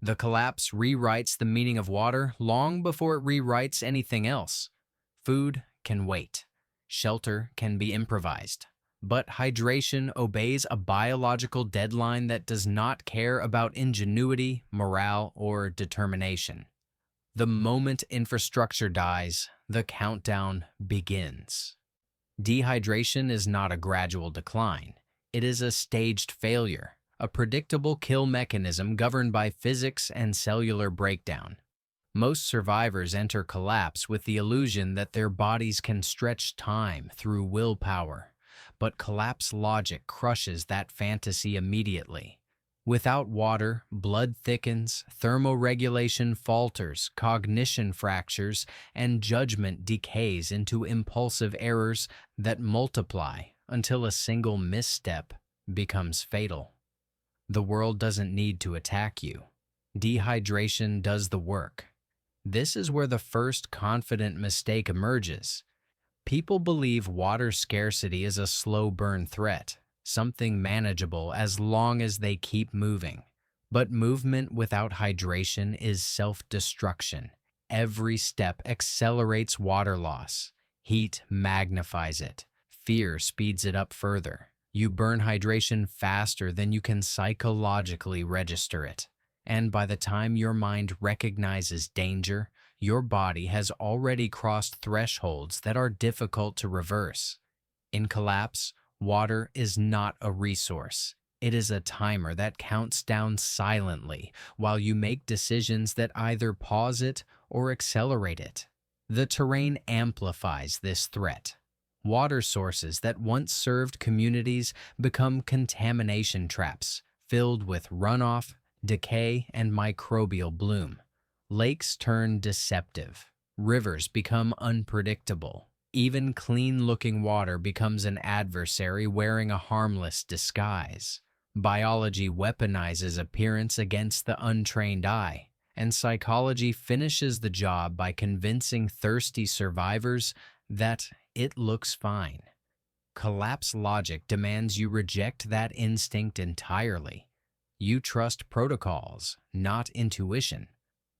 The collapse rewrites the meaning of water long before it rewrites anything else. Food can wait. Shelter can be improvised. But hydration obeys a biological deadline that does not care about ingenuity, morale, or determination. The moment infrastructure dies, the countdown begins. Dehydration is not a gradual decline. It is a staged failure, a predictable kill mechanism governed by physics and cellular breakdown. Most survivors enter collapse with the illusion that their bodies can stretch time through willpower, but collapse logic crushes that fantasy immediately. Without water, blood thickens, thermoregulation falters, cognition fractures, and judgment decays into impulsive errors that multiply until a single misstep becomes fatal. The world doesn't need to attack you. Dehydration does the work. This is where the first confident mistake emerges. People believe water scarcity is a slow burn threat, something manageable as long as they keep moving. But movement without hydration is self-destruction. Every step accelerates water loss. Heat magnifies it. Fear speeds it up further. You burn hydration faster than you can psychologically register it. And by the time your mind recognizes danger, your body has already crossed thresholds that are difficult to reverse. In collapse, water is not a resource. It is a timer that counts down silently while you make decisions that either pause it or accelerate it. The terrain amplifies this threat. Water sources that once served communities become contamination traps, filled with runoff, decay, and microbial bloom. Lakes turn deceptive. Rivers become unpredictable. Even clean-looking water becomes an adversary wearing a harmless disguise. Biology weaponizes appearance against the untrained eye, and psychology finishes the job by convincing thirsty survivors that it looks fine. Collapse logic demands you reject that instinct entirely. You trust protocols, not intuition.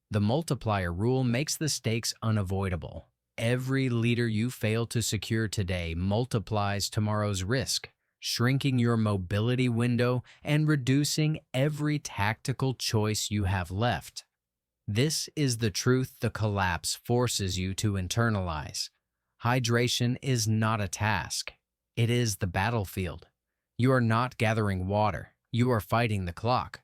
The multiplier rule makes the stakes unavoidable. Every liter you fail to secure today multiplies tomorrow's risk, shrinking your mobility window and reducing every tactical choice you have left. This is the truth the collapse forces you to internalize. Hydration is not a task. It is the battlefield. You are not gathering water. You are fighting the clock.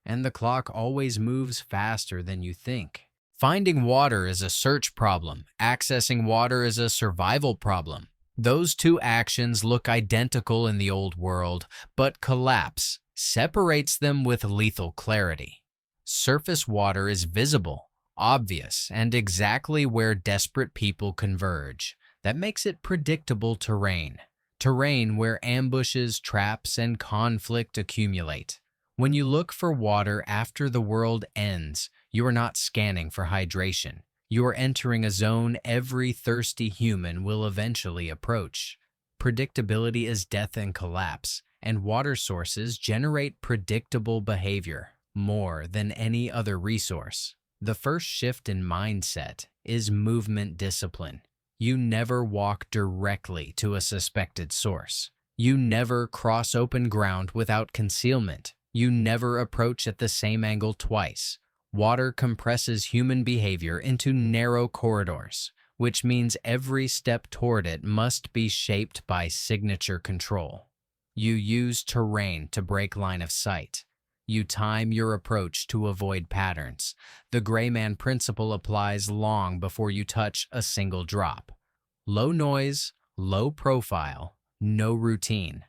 And the clock always moves faster than you think. Finding water is a search problem. Accessing water is a survival problem. Those two actions look identical in the old world, but collapse separates them with lethal clarity. Surface water is visible, obvious, and exactly where desperate people converge. That makes it predictable terrain. Terrain where ambushes, traps, and conflict accumulate. When you look for water after the world ends, you are not scanning for hydration. You are entering a zone every thirsty human will eventually approach. Predictability is death and collapse, and water sources generate predictable behavior more than any other resource. The first shift in mindset is movement discipline. You never walk directly to a suspected source. You never cross open ground without concealment. You never approach at the same angle twice. Water compresses human behavior into narrow corridors, which means every step toward it must be shaped by signature control. You use terrain to break line of sight. You time your approach to avoid patterns. The gray man principle applies long before you touch a single drop. Low noise, low profile, no routine.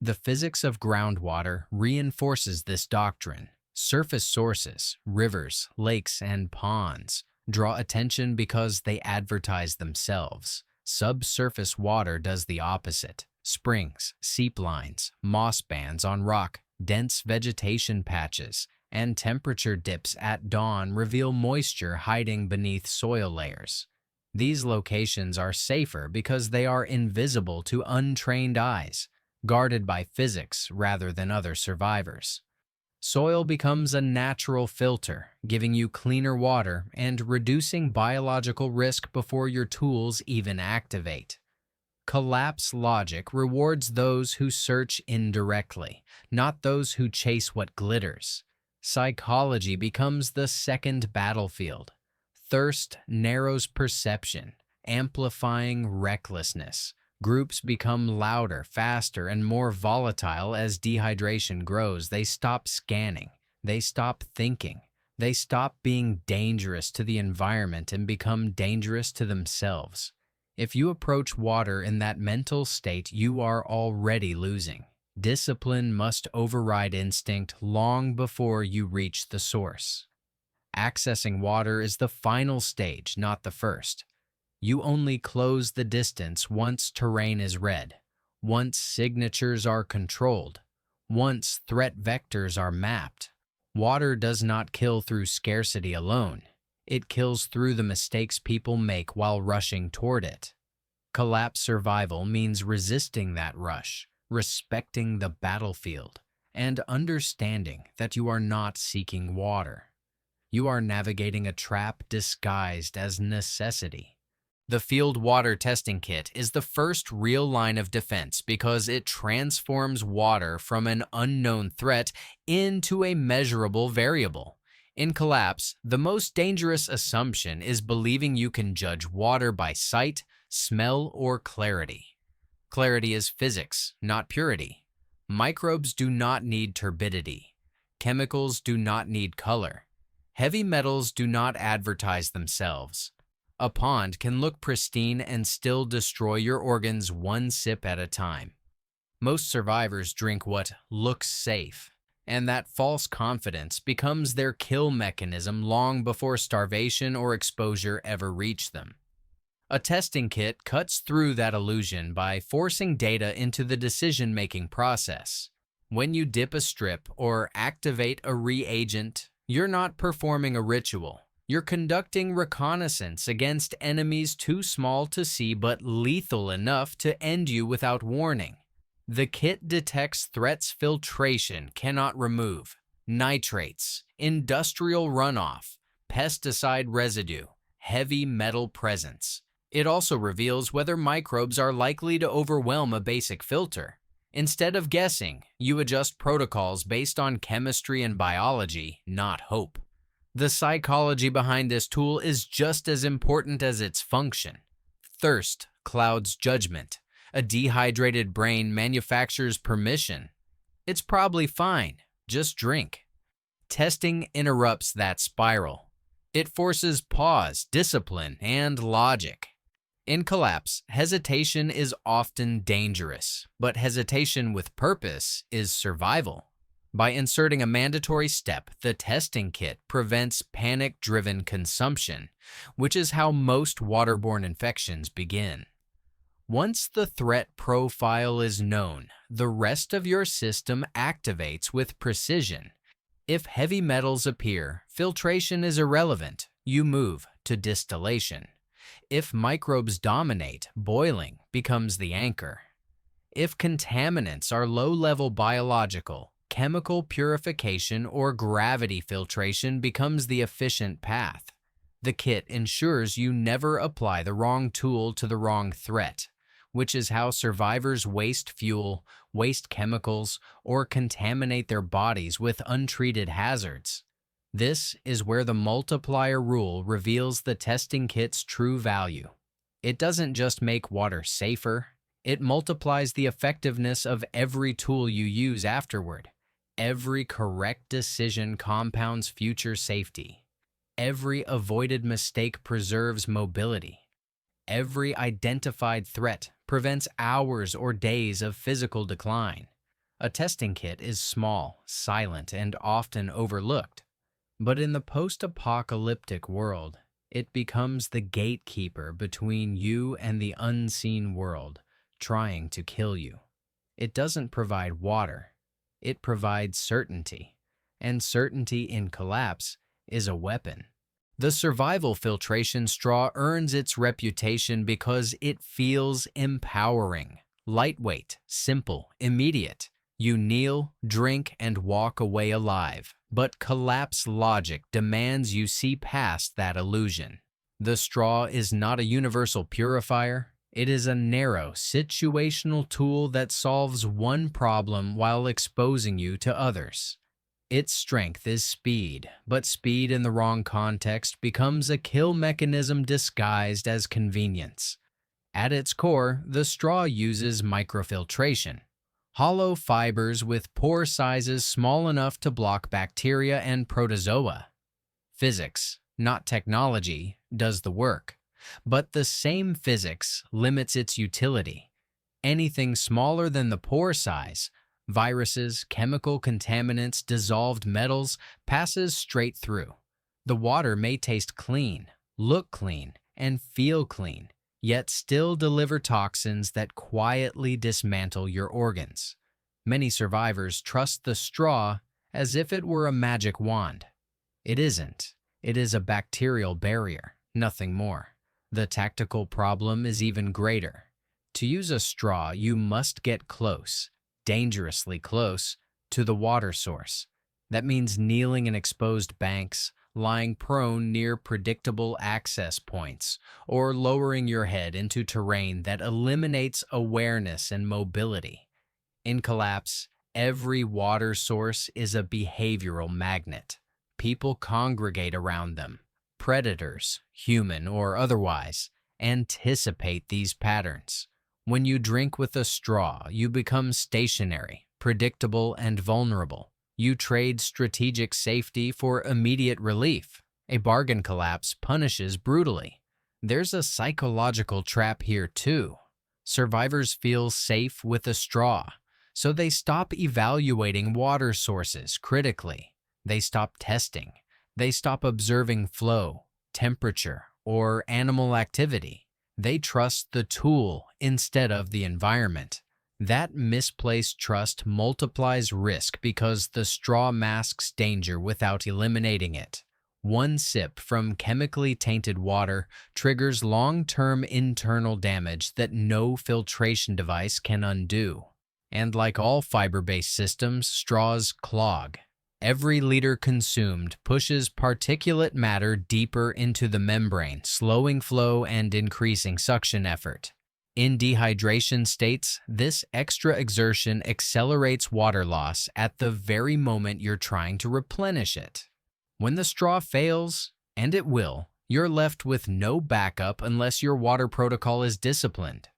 The physics of groundwater reinforces this doctrine. Surface sources, rivers, lakes, and ponds draw attention because they advertise themselves. Subsurface water does the opposite. Springs, seep lines, moss bands on rock, dense vegetation patches, and temperature dips at dawn reveal moisture hiding beneath soil layers. These locations are safer because they are invisible to untrained eyes, guarded by physics rather than other survivors. Soil becomes a natural filter, giving you cleaner water and reducing biological risk before your tools even activate. Collapse logic rewards those who search indirectly, not those who chase what glitters. Psychology becomes the second battlefield. Thirst narrows perception, amplifying recklessness. Groups become louder, faster, and more volatile as dehydration grows. They stop scanning. They stop thinking. They stop being dangerous to the environment and become dangerous to themselves. If you approach water in that mental state, you are already losing. Discipline must override instinct long before you reach the source. Accessing water is the final stage, not the first. You only close the distance once terrain is read, once signatures are controlled, once threat vectors are mapped. Water does not kill through scarcity alone. It kills through the mistakes people make while rushing toward it. Collapse survival means resisting that rush, respecting the battlefield, and understanding that you are not seeking water. You are navigating a trap disguised as necessity. The field water testing kit is the first real line of defense because it transforms water from an unknown threat into a measurable variable. In collapse, the most dangerous assumption is believing you can judge water by sight, smell, or clarity. Clarity is physics, not purity. Microbes do not need turbidity. Chemicals do not need color. Heavy metals do not advertise themselves. A pond can look pristine and still destroy your organs one sip at a time. Most survivors drink what looks safe, and that false confidence becomes their kill mechanism long before starvation or exposure ever reach them. A testing kit cuts through that illusion by forcing data into the decision-making process. When you dip a strip or activate a reagent, you're not performing a ritual. You're conducting reconnaissance against enemies too small to see but lethal enough to end you without warning. The kit detects threats filtration cannot remove: nitrates, industrial runoff, pesticide residue, heavy metal presence. It also reveals whether microbes are likely to overwhelm a basic filter. Instead of guessing, you adjust protocols based on chemistry and biology, not hope. The psychology behind this tool is just as important as its function. Thirst clouds judgment. A dehydrated brain manufactures permission. It's probably fine, just drink. Testing interrupts that spiral. It forces pause, discipline, and logic. In collapse, hesitation is often dangerous, but hesitation with purpose is survival. By inserting a mandatory step, the testing kit prevents panic-driven consumption, which is how most waterborne infections begin. Once the threat profile is known, the rest of your system activates with precision. If heavy metals appear, filtration is irrelevant. You move to distillation. If microbes dominate, boiling becomes the anchor. If contaminants are low-level biological, chemical purification or gravity filtration becomes the efficient path. The kit ensures you never apply the wrong tool to the wrong threat, which is how survivors waste fuel, waste chemicals, or contaminate their bodies with untreated hazards. This is where the multiplier rule reveals the testing kit's true value. It doesn't just make water safer, it multiplies the effectiveness of every tool you use afterward. Every correct decision compounds future safety. Every avoided mistake preserves mobility. Every identified threat prevents hours or days of physical decline. A testing kit is small, silent, and often overlooked. But in the post-apocalyptic world, it becomes the gatekeeper between you and the unseen world trying to kill you. It doesn't provide water. It provides certainty, and certainty in collapse is a weapon. The survival filtration straw earns its reputation because it feels empowering, lightweight, simple, immediate. You kneel, drink, and walk away alive, but collapse logic demands you see past that illusion. The straw is not a universal purifier. It is a narrow, situational tool that solves one problem while exposing you to others. Its strength is speed, but speed in the wrong context becomes a kill mechanism disguised as convenience. At its core, the straw uses microfiltration. Hollow fibers with pore sizes small enough to block bacteria and protozoa. Physics, not technology, does the work, but the same physics limits its utility. Anything smaller than the pore size, viruses, chemical contaminants, dissolved metals, passes straight through. The water may taste clean, look clean, and feel clean, yet still deliver toxins that quietly dismantle your organs. Many survivors trust the straw as if it were a magic wand. It isn't. It is a bacterial barrier, nothing more. The tactical problem is even greater. To use a straw, you must get close, dangerously close, to the water source. That means kneeling in exposed banks, lying prone near predictable access points, or lowering your head into terrain that eliminates awareness and mobility. In collapse, every water source is a behavioral magnet. People congregate around them. Predators, human or otherwise, anticipate these patterns. When you drink with a straw, you become stationary, predictable, and vulnerable. You trade strategic safety for immediate relief. A bargain collapse punishes brutally. There's a psychological trap here too. Survivors feel safe with a straw, so they stop evaluating water sources critically. They stop testing. They stop observing flow, temperature, or animal activity. They trust the tool instead of the environment. That misplaced trust multiplies risk because the straw masks danger without eliminating it. One sip from chemically tainted water triggers long-term internal damage that no filtration device can undo. And like all fiber-based systems, straws clog. Every liter consumed pushes particulate matter deeper into the membrane, slowing flow and increasing suction effort. In dehydration states, this extra exertion accelerates water loss at the very moment you're trying to replenish it. When the straw fails, and it will, you're left with no backup unless your water protocol is disciplined.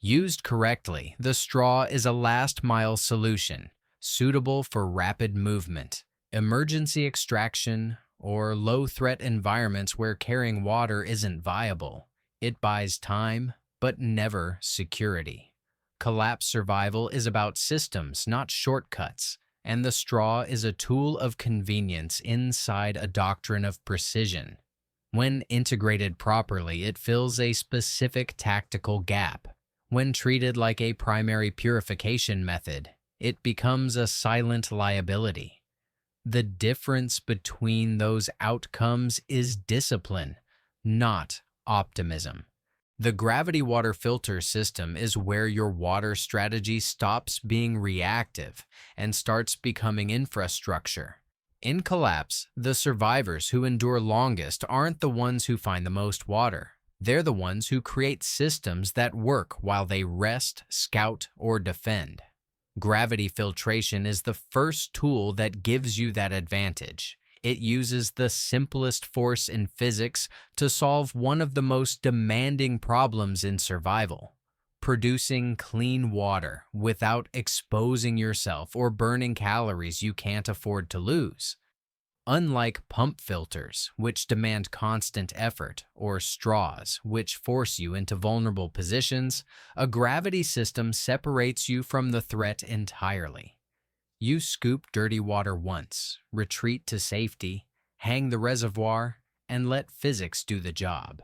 Used correctly, the straw is a last-mile solution, suitable for rapid movement, emergency extraction, or low-threat environments where carrying water isn't viable. It buys time, but never security. Collapse survival is about systems, not shortcuts, and the straw is a tool of convenience inside a doctrine of precision. When integrated properly, it fills a specific tactical gap. When treated like a primary purification method, it becomes a silent liability. The difference between those outcomes is discipline, not optimism. The gravity water filter system is where your water strategy stops being reactive and starts becoming infrastructure. In collapse, the survivors who endure longest aren't the ones who find the most water. They're the ones who create systems that work while they rest, scout, or defend. Gravity filtration is the first tool that gives you that advantage. It uses the simplest force in physics to solve one of the most demanding problems in survival: producing clean water without exposing yourself or burning calories you can't afford to lose. Unlike pump filters, which demand constant effort, or straws, which force you into vulnerable positions, a gravity system separates you from the threat entirely. You scoop dirty water once, retreat to safety, hang the reservoir, and let physics do the job.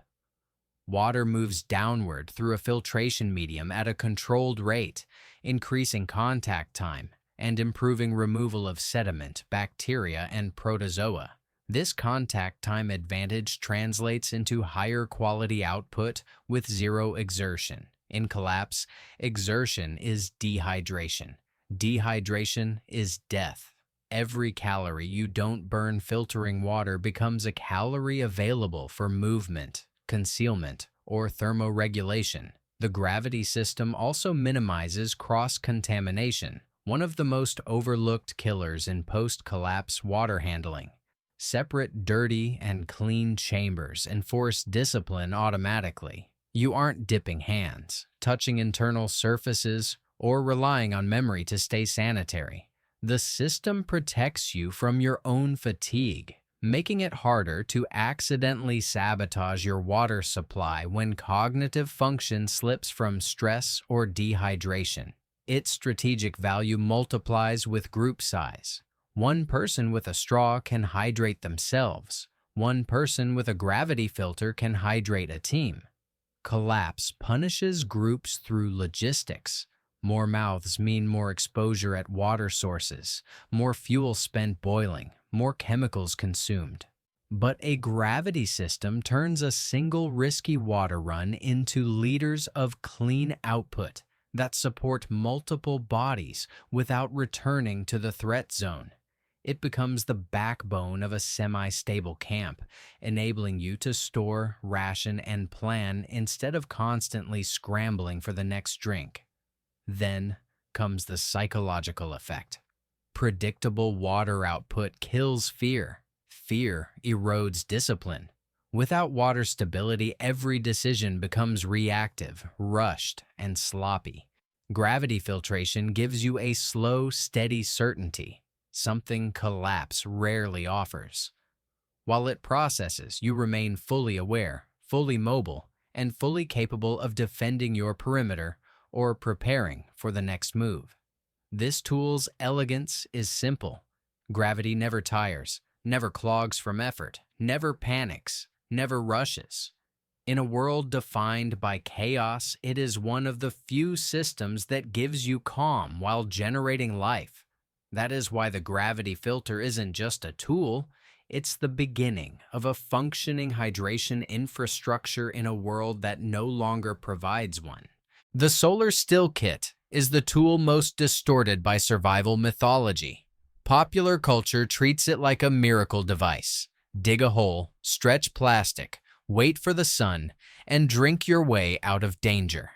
Water moves downward through a filtration medium at a controlled rate, increasing contact time and improving removal of sediment, bacteria, and protozoa. This contact time advantage translates into higher quality output with zero exertion. In collapse, exertion is dehydration. Dehydration is death. Every calorie you don't burn filtering water becomes a calorie available for movement, concealment, or thermoregulation. The gravity system also minimizes cross-contamination, one of the most overlooked killers in post-collapse water handling. Separate dirty and clean chambers enforce discipline automatically. You aren't dipping hands, touching internal surfaces, or relying on memory to stay sanitary. The system protects you from your own fatigue, making it harder to accidentally sabotage your water supply when cognitive function slips from stress or dehydration. Its strategic value multiplies with group size. One person with a straw can hydrate themselves. One person with a gravity filter can hydrate a team. Collapse punishes groups through logistics. More mouths mean more exposure at water sources, more fuel spent boiling, more chemicals consumed. But a gravity system turns a single risky water run into liters of clean output that support multiple bodies without returning to the threat zone. It becomes the backbone of a semi-stable camp, enabling you to store, ration, and plan instead of constantly scrambling for the next drink. Then comes the psychological effect. Predictable water output kills fear. Fear erodes discipline. Without water stability, every decision becomes reactive, rushed, and sloppy. Gravity filtration gives you a slow, steady certainty, something collapse rarely offers. While it processes, you remain fully aware, fully mobile, and fully capable of defending your perimeter or preparing for the next move. This tool's elegance is simple. Gravity never tires, never clogs from effort, never panics, never rushes. In a world defined by chaos, it is one of the few systems that gives you calm while generating life. That is why the gravity filter isn't just a tool, it's the beginning of a functioning hydration infrastructure in a world that no longer provides one. The Solar Still Kit is the tool most distorted by survival mythology. Popular culture treats it like a miracle device. Dig a hole, stretch plastic, wait for the sun, and drink your way out of danger.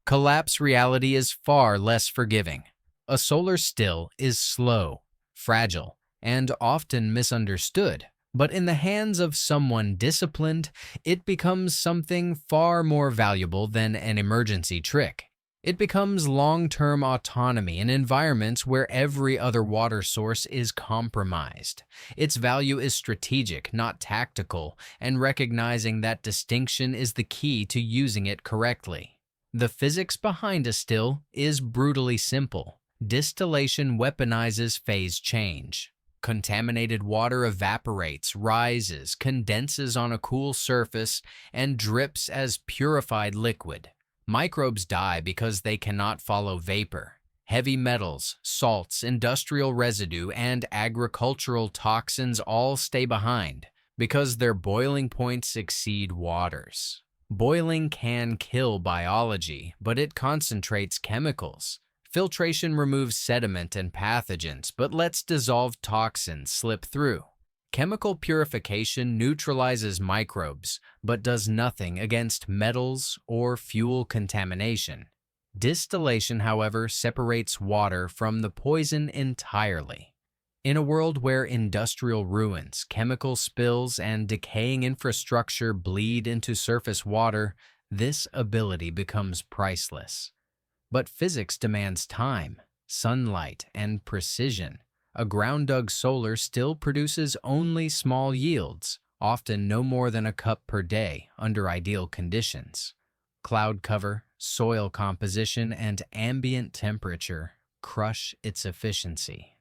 Collapse reality is far less forgiving. A solar still is slow, fragile, and often misunderstood. But in the hands of someone disciplined, it becomes something far more valuable than an emergency trick. It becomes long-term autonomy in environments where every other water source is compromised. Its value is strategic, not tactical, and recognizing that distinction is the key to using it correctly. The physics behind a still is brutally simple. Distillation weaponizes phase change. Contaminated water evaporates, rises, condenses on a cool surface, and drips as purified liquid. Microbes die because they cannot follow vapor. Heavy metals, salts, industrial residue, and agricultural toxins all stay behind because their boiling points exceed water's. Boiling can kill biology, but it concentrates chemicals. Filtration removes sediment and pathogens, but lets dissolved toxins slip through. Chemical purification neutralizes microbes, but does nothing against metals or fuel contamination. Distillation, however, separates water from the poison entirely. In a world where industrial ruins, chemical spills, and decaying infrastructure bleed into surface water, this ability becomes priceless. But physics demands time, sunlight, and precision. A ground-dug solar still produces only small yields, often no more than a cup per day under ideal conditions. Cloud cover, soil composition, and ambient temperature crush its efficiency.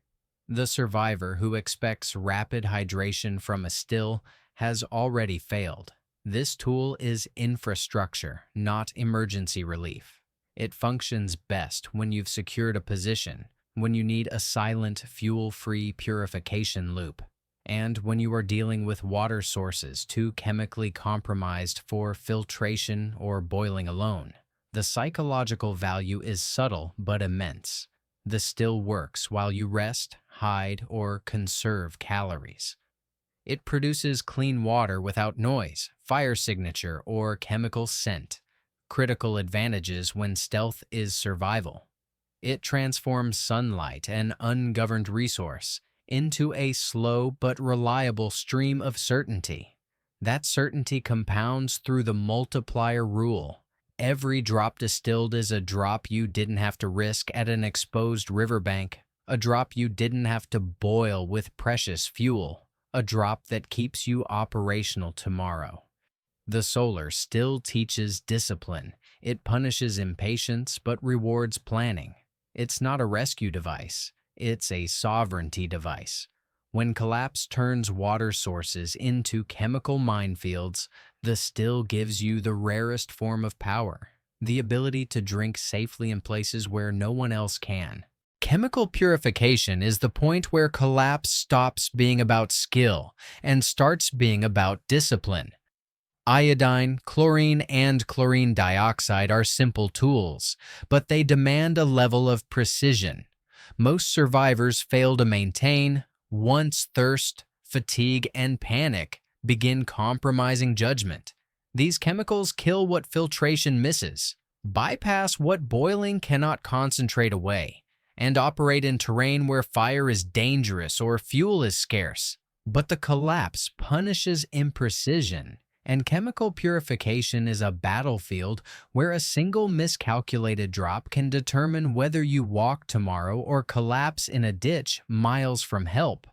The survivor who expects rapid hydration from a still has already failed. This tool is infrastructure, not emergency relief. It functions best when you've secured a position, when you need a silent, fuel-free purification loop, and when you are dealing with water sources too chemically compromised for filtration or boiling alone. The psychological value is subtle but immense. The still works while you rest, hide, or conserve calories. It produces clean water without noise, fire signature, or chemical scent, critical advantages when stealth is survival. It transforms sunlight, an ungoverned resource, into a slow but reliable stream of certainty. That certainty compounds through the multiplier rule. Every drop distilled is a drop you didn't have to risk at an exposed riverbank, a drop you didn't have to boil with precious fuel, a drop that keeps you operational tomorrow. The solar still teaches discipline. It punishes impatience but rewards planning. It's not a rescue device. It's a sovereignty device. When collapse turns water sources into chemical minefields, the still gives you the rarest form of power, the ability to drink safely in places where no one else can. Chemical purification is the point where collapse stops being about skill and starts being about discipline. Iodine, chlorine, and chlorine dioxide are simple tools, but they demand a level of precision. Most survivors fail to maintain once thirst, fatigue, and panic begin compromising judgment. These chemicals kill what filtration misses, bypass what boiling cannot concentrate away, and operate in terrain where fire is dangerous or fuel is scarce. But the collapse punishes imprecision, and chemical purification is a battlefield where a single miscalculated drop can determine whether you walk tomorrow or collapse in a ditch miles from help.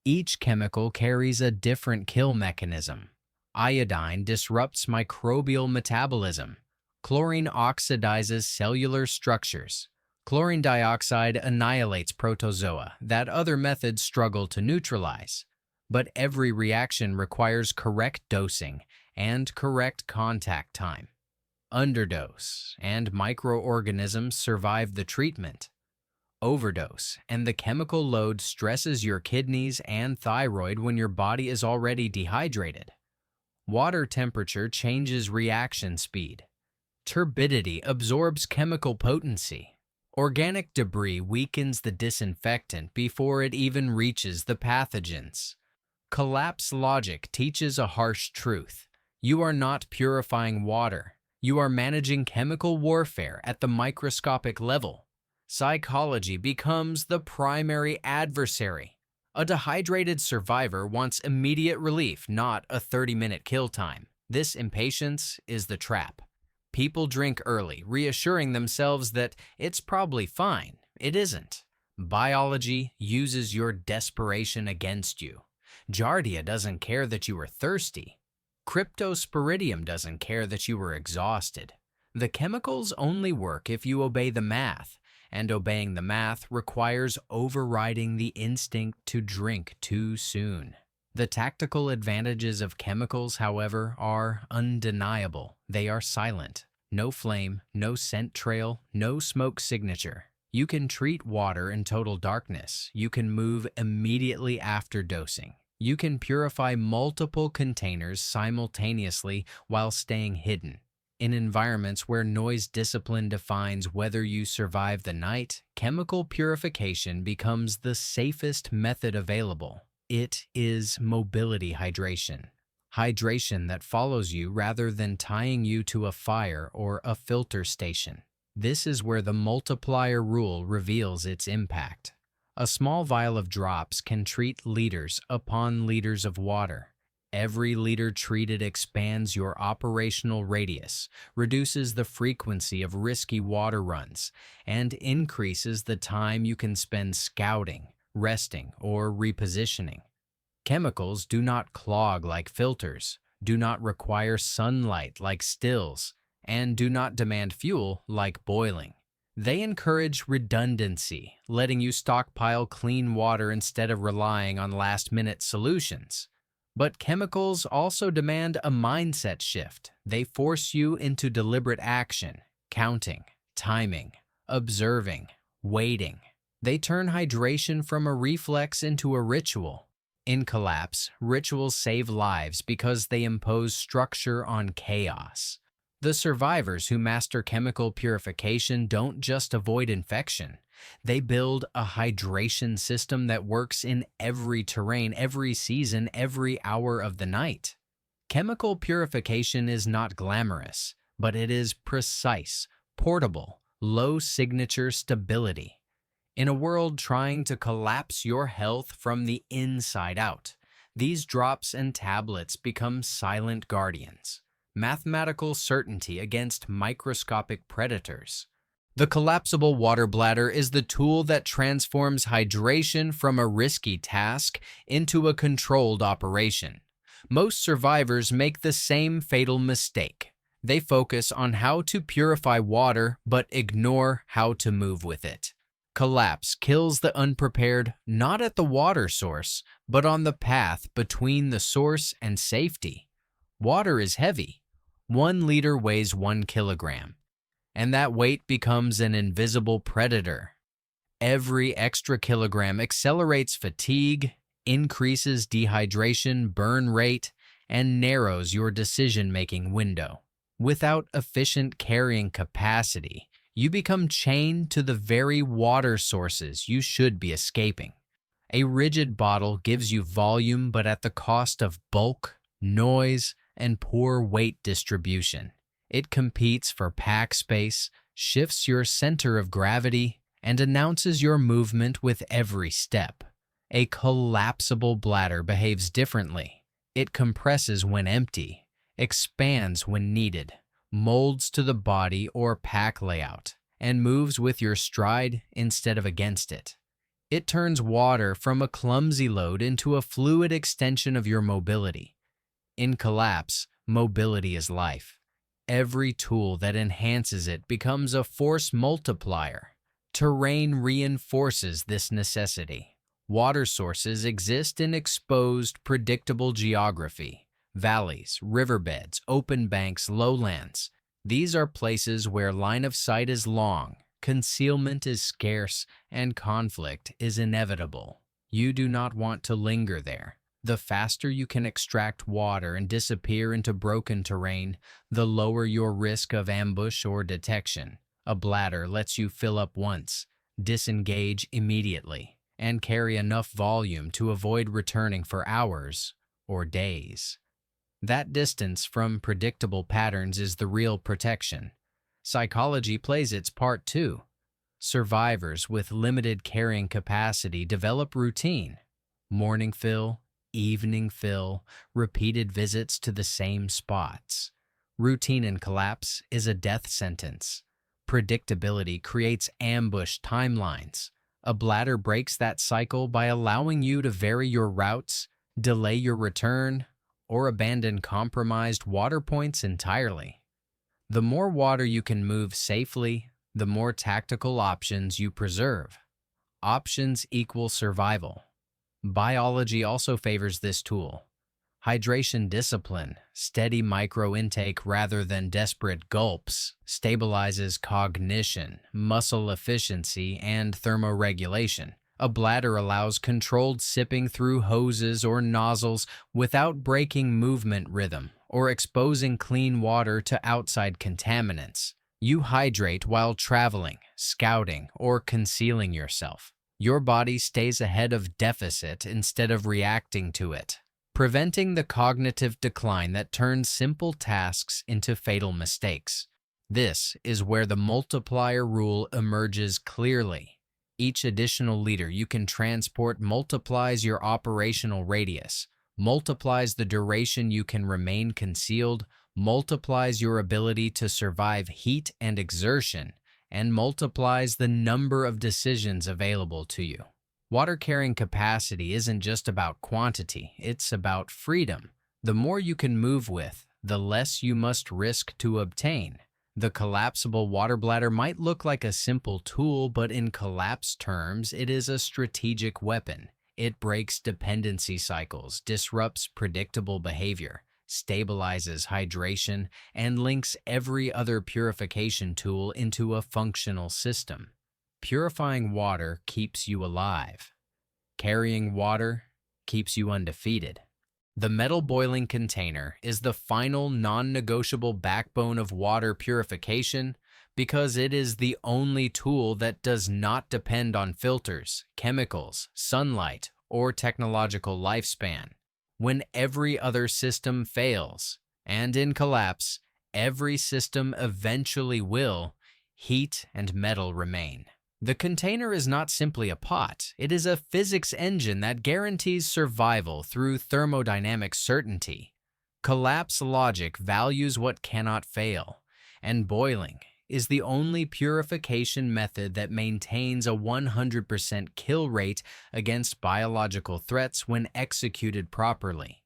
Each chemical carries a different kill mechanism. Iodine disrupts microbial metabolism. Chlorine oxidizes cellular structures. Chlorine dioxide annihilates protozoa that other methods struggle to neutralize. But every reaction requires correct dosing and correct contact time. Underdose and microorganisms survive the treatment. Overdose and the chemical load stresses your kidneys and thyroid when your body is already dehydrated. Water temperature changes reaction speed. Turbidity absorbs chemical potency. Organic debris weakens the disinfectant before it even reaches the pathogens. Collapse logic teaches a harsh truth. You are not purifying water. You are managing chemical warfare at the microscopic level. Psychology becomes the primary adversary. A dehydrated survivor wants immediate relief, not a 30-minute kill time. This impatience is the trap. People drink early, reassuring themselves that it's probably fine. It isn't. Biology uses your desperation against you. Giardia doesn't care that you were thirsty. Cryptosporidium doesn't care that you were exhausted. The chemicals only work if you obey the math, and obeying the math requires overriding the instinct to drink too soon. The tactical advantages of chemicals, however, are undeniable. They are silent. No flame, no scent trail, no smoke signature. You can treat water in total darkness. You can move immediately after dosing. You can purify multiple containers simultaneously while staying hidden. In environments where noise discipline defines whether you survive the night, chemical purification becomes the safest method available. It is mobility hydration. Hydration that follows you rather than tying you to a fire or a filter station. This is where the multiplier rule reveals its impact. A small vial of drops can treat liters upon liters of water. Every liter treated expands your operational radius, reduces the frequency of risky water runs, and increases the time you can spend scouting, resting, or repositioning. Chemicals do not clog like filters, do not require sunlight like stills, and do not demand fuel like boiling. They encourage redundancy, letting you stockpile clean water instead of relying on last-minute solutions. But chemicals also demand a mindset shift. They force you into deliberate action, counting, timing, observing, waiting. They turn hydration from a reflex into a ritual. In collapse, rituals save lives because they impose structure on chaos. The survivors who master chemical purification don't just avoid infection. They build a hydration system that works in every terrain, every season, every hour of the night. Chemical purification is not glamorous, but it is precise, portable, low signature stability. In a world trying to collapse your health from the inside out, these drops and tablets become silent guardians, mathematical certainty against microscopic predators. The collapsible water bladder is the tool that transforms hydration from a risky task into a controlled operation. Most survivors make the same fatal mistake. They focus on how to purify water but ignore how to move with it. Collapse kills the unprepared not at the water source, but on the path between the source and safety. Water is heavy. 1 liter weighs 1 kilogram, and that weight becomes an invisible predator. Every extra kilogram accelerates fatigue, increases dehydration, burn rate, and narrows your decision-making window. Without efficient carrying capacity, you become chained to the very water sources you should be escaping. A rigid bottle gives you volume, but at the cost of bulk, noise, and poor weight distribution. It competes for pack space, shifts your center of gravity, and announces your movement with every step. A collapsible bladder behaves differently. It compresses when empty, expands when needed, molds to the body or pack layout, and moves with your stride instead of against it. It turns water from a clumsy load into a fluid extension of your mobility. In collapse, mobility is life. Every tool that enhances it becomes a force multiplier. Terrain reinforces this necessity. Water sources exist in exposed, predictable geography. Valleys, riverbeds, open banks, lowlands. These are places where line of sight is long, concealment is scarce, and conflict is inevitable. You do not want to linger there. The faster you can extract water and disappear into broken terrain, the lower your risk of ambush or detection. A bladder lets you fill up once, disengage immediately, and carry enough volume to avoid returning for hours or days. That distance from predictable patterns is the real protection. Psychology plays its part too. Survivors with limited carrying capacity develop routine. Morning fill, evening fill, repeated visits to the same spots. Routine in collapse is a death sentence. Predictability creates ambush timelines. A bladder breaks that cycle by allowing you to vary your routes, delay your return, or abandon compromised water points entirely. The more water you can move safely, the more tactical options you preserve. Options equal survival. Biology also favors this tool. Hydration discipline, steady micro-intake rather than desperate gulps, stabilizes cognition, muscle efficiency, and thermoregulation. A bladder allows controlled sipping through hoses or nozzles without breaking movement rhythm or exposing clean water to outside contaminants. You hydrate while traveling, scouting, or concealing yourself. Your body stays ahead of deficit instead of reacting to it, preventing the cognitive decline that turns simple tasks into fatal mistakes. This is where the multiplier rule emerges clearly. Each additional liter you can transport multiplies your operational radius, multiplies the duration you can remain concealed, multiplies your ability to survive heat and exertion, and multiplies the number of decisions available to you. Water carrying capacity isn't just about quantity, it's about freedom. The more you can move with, the less you must risk to obtain. The collapsible water bladder might look like a simple tool, but in collapse terms, it is a strategic weapon. It breaks dependency cycles, disrupts predictable behavior, stabilizes hydration, and links every other purification tool into a functional system. Purifying water keeps you alive. Carrying water keeps you undefeated. The metal boiling container is the final non-negotiable backbone of water purification, because it is the only tool that does not depend on filters, chemicals, sunlight, or technological lifespan. When every other system fails, and in collapse, every system eventually will, heat and metal remain. The container is not simply a pot, it is a physics engine that guarantees survival through thermodynamic certainty. Collapse logic values what cannot fail, and boiling is the only purification method that maintains a 100% kill rate against biological threats when executed properly.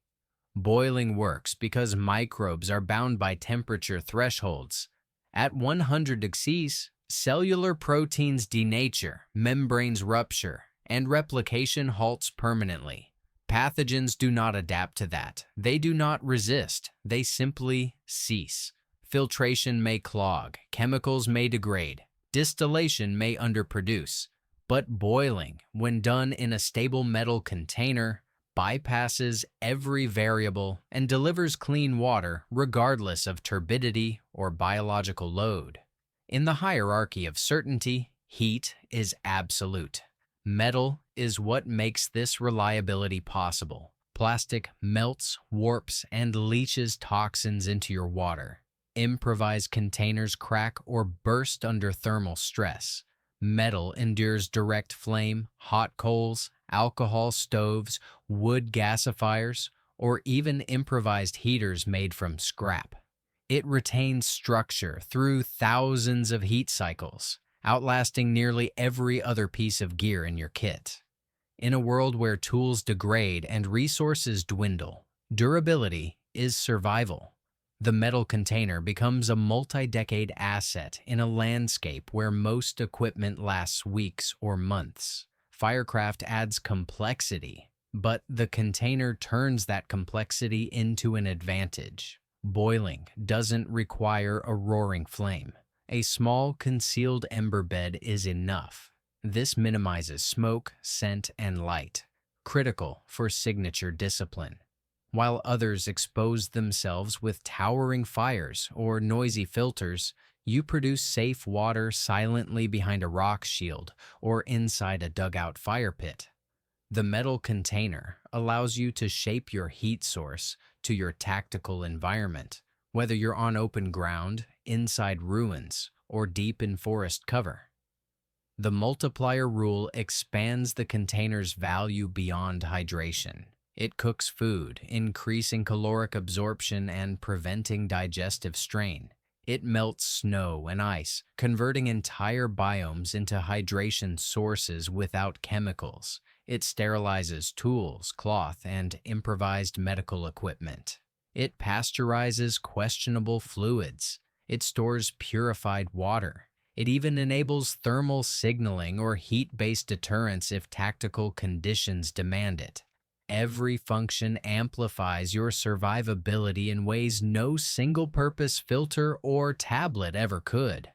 Boiling works because microbes are bound by temperature thresholds. At 100 degrees, cellular proteins denature, membranes rupture, and replication halts permanently. Pathogens do not adapt to that. They do not resist. They simply cease. Filtration may clog, chemicals may degrade, distillation may underproduce, but boiling, when done in a stable metal container, bypasses every variable and delivers clean water regardless of turbidity or biological load. In the hierarchy of certainty, heat is absolute. Metal is what makes this reliability possible. Plastic melts, warps, and leaches toxins into your water. Improvised containers crack or burst under thermal stress. Metal endures direct flame, hot coals, alcohol stoves, wood gasifiers, or even improvised heaters made from scrap. It retains structure through thousands of heat cycles, outlasting nearly every other piece of gear in your kit. In a world where tools degrade and resources dwindle, durability is survival. The metal container becomes a multi-decade asset in a landscape where most equipment lasts weeks or months. Firecraft adds complexity, but the container turns that complexity into an advantage. Boiling doesn't require a roaring flame. A small concealed ember bed is enough. This minimizes smoke, scent, and light, critical for signature discipline. While others expose themselves with towering fires or noisy filters, you produce safe water silently behind a rock shield or inside a dugout fire pit. The metal container allows you to shape your heat source to your tactical environment, whether you're on open ground, inside ruins, or deep in forest cover. The multiplier rule expands the container's value beyond hydration. It cooks food, increasing caloric absorption and preventing digestive strain. It melts snow and ice, converting entire biomes into hydration sources without chemicals. It sterilizes tools, cloth, and improvised medical equipment. It pasteurizes questionable fluids. It stores purified water. It even enables thermal signaling or heat-based deterrence if tactical conditions demand it. Every function amplifies your survivability in ways no single-purpose filter or tablet ever could.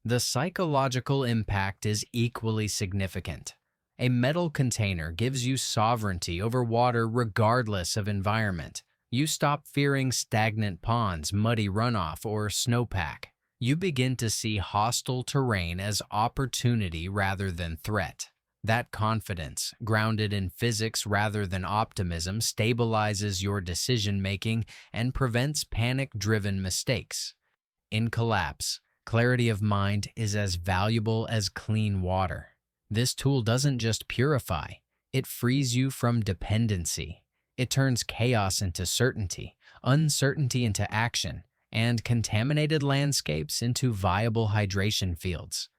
The psychological impact is equally significant. A metal container gives you sovereignty over water regardless of environment. You stop fearing stagnant ponds, muddy runoff, or snowpack. You begin to see hostile terrain as opportunity rather than threat. That confidence, grounded in physics rather than optimism, stabilizes your decision-making and prevents panic-driven mistakes. In collapse, clarity of mind is as valuable as clean water. This tool doesn't just purify, it frees you from dependency. It turns chaos into certainty, uncertainty into action, and contaminated landscapes into viable hydration fields.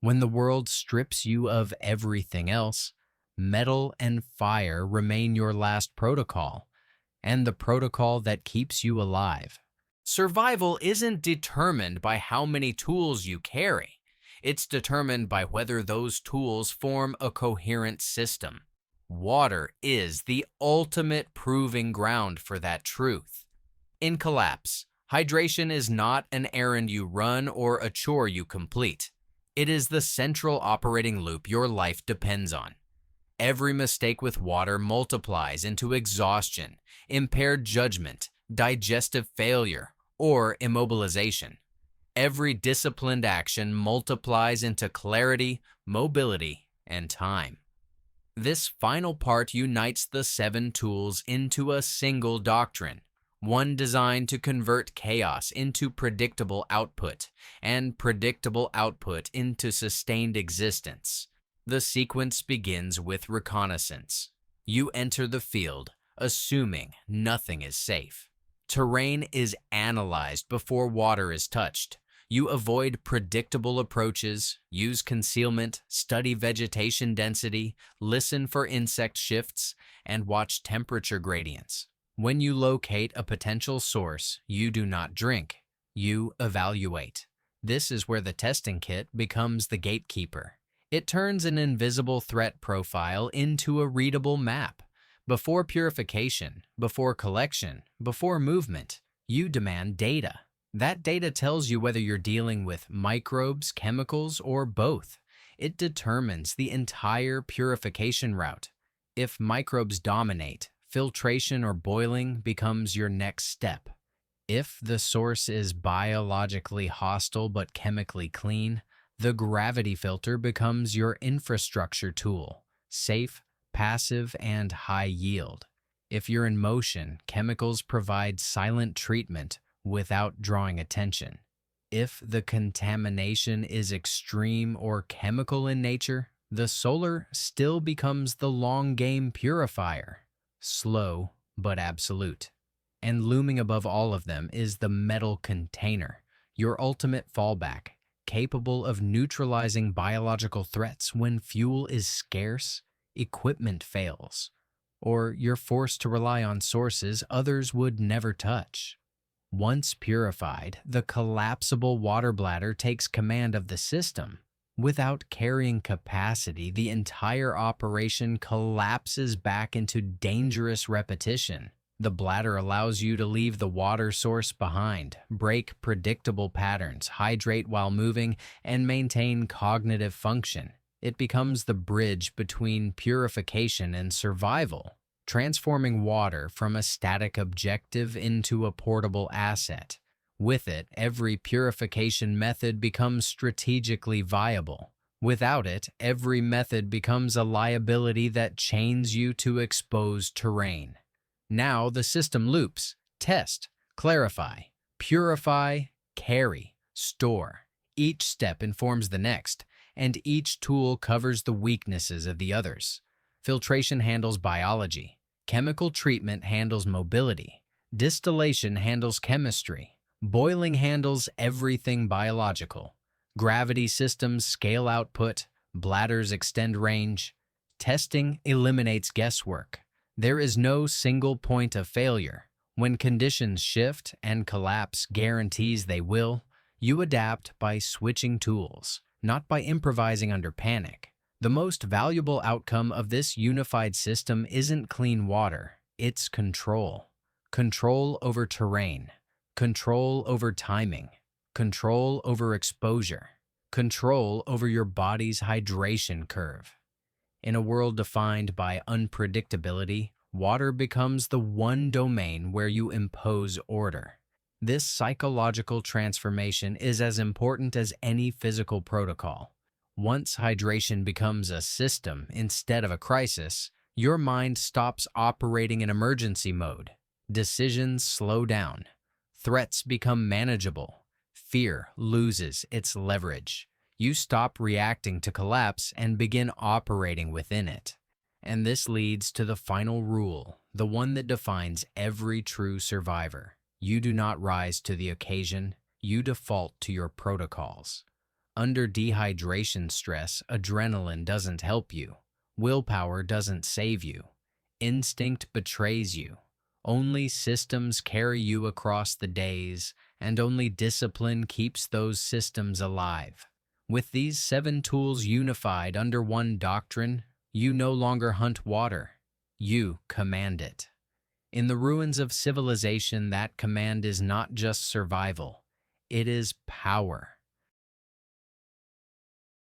When the world strips you of everything else, metal and fire remain your last protocol, and the protocol that keeps you alive. Survival isn't determined by how many tools you carry. It's determined by whether those tools form a coherent system. Water is the ultimate proving ground for that truth. In collapse, hydration is not an errand you run or a chore you complete. It is the central operating loop your life depends on. Every mistake with water multiplies into exhaustion, impaired judgment, digestive failure, or immobilization. Every disciplined action multiplies into clarity, mobility, and time. This final part unites the 7 tools into a single doctrine, one designed to convert chaos into predictable output, and predictable output into sustained existence. The sequence begins with reconnaissance. You enter the field, assuming nothing is safe. Terrain is analyzed before water is touched. You avoid predictable approaches, use concealment, study vegetation density, listen for insect shifts, and watch temperature gradients. When you locate a potential source, you do not drink, you evaluate. This is where the testing kit becomes the gatekeeper. It turns an invisible threat profile into a readable map. Before purification, before collection, before movement, you demand data. That data tells you whether you're dealing with microbes, chemicals, or both. It determines the entire purification route. If microbes dominate, filtration or boiling becomes your next step. If the source is biologically hostile but chemically clean, the gravity filter becomes your infrastructure tool, safe, passive, and high yield. If you're in motion, chemicals provide silent treatment without drawing attention. If the contamination is extreme or chemical in nature, the solar still becomes the long-game purifier, slow but absolute. And looming above all of them is the metal container, your ultimate fallback, capable of neutralizing biological threats when fuel is scarce, equipment fails, or you're forced to rely on sources others would never touch. Once purified, the collapsible water bladder takes command of the system. Without carrying capacity, the entire operation collapses back into dangerous repetition. The bladder allows you to leave the water source behind, break predictable patterns, hydrate while moving, and maintain cognitive function. It becomes the bridge between purification and survival, transforming water from a static objective into a portable asset. With it, every purification method becomes strategically viable. Without it, every method becomes a liability that chains you to exposed terrain. Now the system loops: test, clarify, purify, carry, store. Each step informs the next, and each tool covers the weaknesses of the others. Filtration handles biology. Chemical treatment handles mobility. Distillation handles chemistry. Boiling handles everything biological. Gravity systems scale output. Bladders extend range. Testing eliminates guesswork. There is no single point of failure. When conditions shift and collapse guarantees they will, you adapt by switching tools, not by improvising under panic. The most valuable outcome of this unified system isn't clean water, it's control. Control over terrain, control over timing, control over exposure, control over your body's hydration curve. In a world defined by unpredictability, water becomes the one domain where you impose order. This psychological transformation is as important as any physical protocol. Once hydration becomes a system instead of a crisis, your mind stops operating in emergency mode. Decisions slow down. Threats become manageable. Fear loses its leverage. You stop reacting to collapse and begin operating within it. And this leads to the final rule, the one that defines every true survivor. You do not rise to the occasion, you default to your protocols. Under dehydration stress, adrenaline doesn't help you. Willpower doesn't save you. Instinct betrays you. Only systems carry you across the days, and only discipline keeps those systems alive. With these 7 tools unified under one doctrine, you no longer hunt water. You command it. In the ruins of civilization, that command is not just survival. It is power.